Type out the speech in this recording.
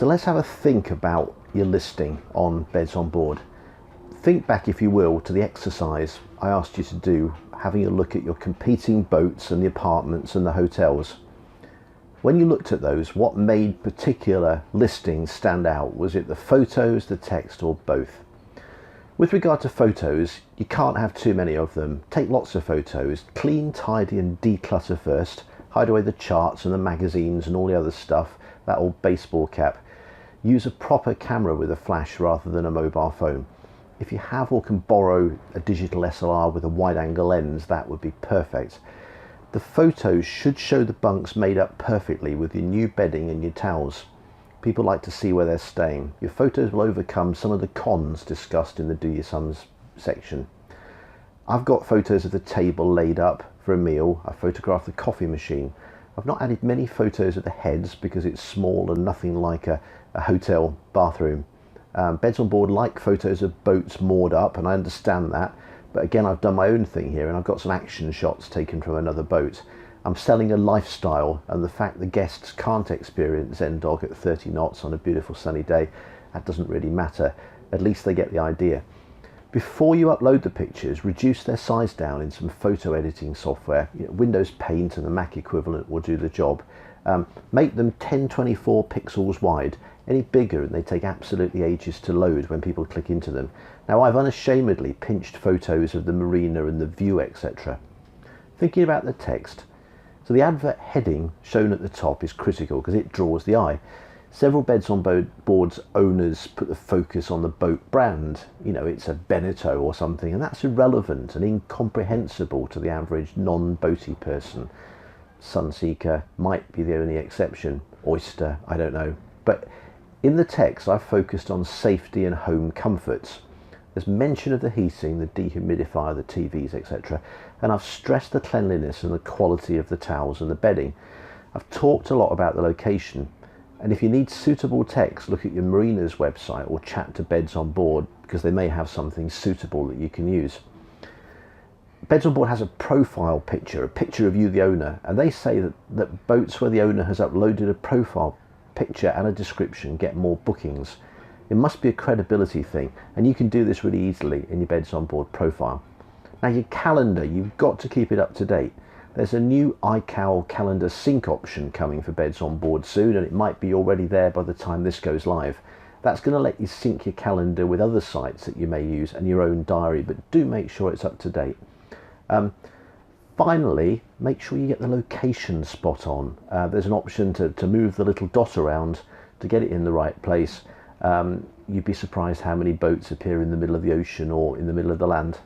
So let's have a think about your listing on Beds on Board. Think back, if you will, to the exercise I asked you to do, having a look at your competing boats and the apartments and the hotels. When you looked at those, what made particular listings stand out? Was it the photos, the text, or both? With regard to photos, you can't have too many of them. Take lots of photos, clean, tidy and declutter first. Hide away the charts and the magazines and all the other stuff, that old baseball cap. Use a proper camera with a flash rather than a mobile phone. If you have or can borrow a digital SLR with a wide angle lens, that would be perfect. The photos should show the bunks made up perfectly with your new bedding and your towels. People like to see where they're staying. Your photos will overcome some of the cons discussed in the Do Your Sums section. I've got photos of the table laid up for a meal. I photographed the coffee machine. I've not added many photos of the heads because it's small and nothing like a hotel bathroom. Beds on Board like photos of boats moored up, and I understand that, but again, I've done my own thing here and I've got some action shots taken from another boat. I'm selling a lifestyle, and the fact the guests can't experience Zen-Dog at 30 knots on a beautiful sunny day, that doesn't really matter. At least they get the idea. Before you upload the pictures, reduce their size down in some photo editing software. Windows Paint and the Mac equivalent will do the job. Make them 1024 pixels wide. Any bigger and they take absolutely ages to load when people click into them. Now, I've unashamedly pinched photos of the marina and the view, etc. Thinking about the text. So the advert heading shown at the top is critical because it draws the eye. Several Beds on Board's owners put the focus on the boat brand. You know, it's a Beneteau or something, and that's irrelevant and incomprehensible to the average non-boaty person. Sunseeker might be the only exception. Oyster, I don't know. But in the text, I've focused on safety and home comforts. There's mention of the heating, the dehumidifier, the TVs, etc. And I've stressed the cleanliness and the quality of the towels and the bedding. I've talked a lot about the location. And if you need suitable text, look at your marina's website or chat to Beds on Board, because they may have something suitable that you can use. Beds on Board has a profile picture, a picture of you, the owner, and they say that boats where the owner has uploaded a profile picture and a description get more bookings. It must be a credibility thing, and you can do this really easily in your Beds on Board profile. Now, your calendar, you've got to keep it up to date. There's a new iCal calendar sync option coming for Beds on Board soon, and it might be already there by the time this goes live. That's going to let you sync your calendar with other sites that you may use and your own diary, but do make sure it's up to date. Finally, make sure you get the location spot on. There's an option to move the little dot around to get it in the right place. You'd be surprised how many boats appear in the middle of the ocean or in the middle of the land.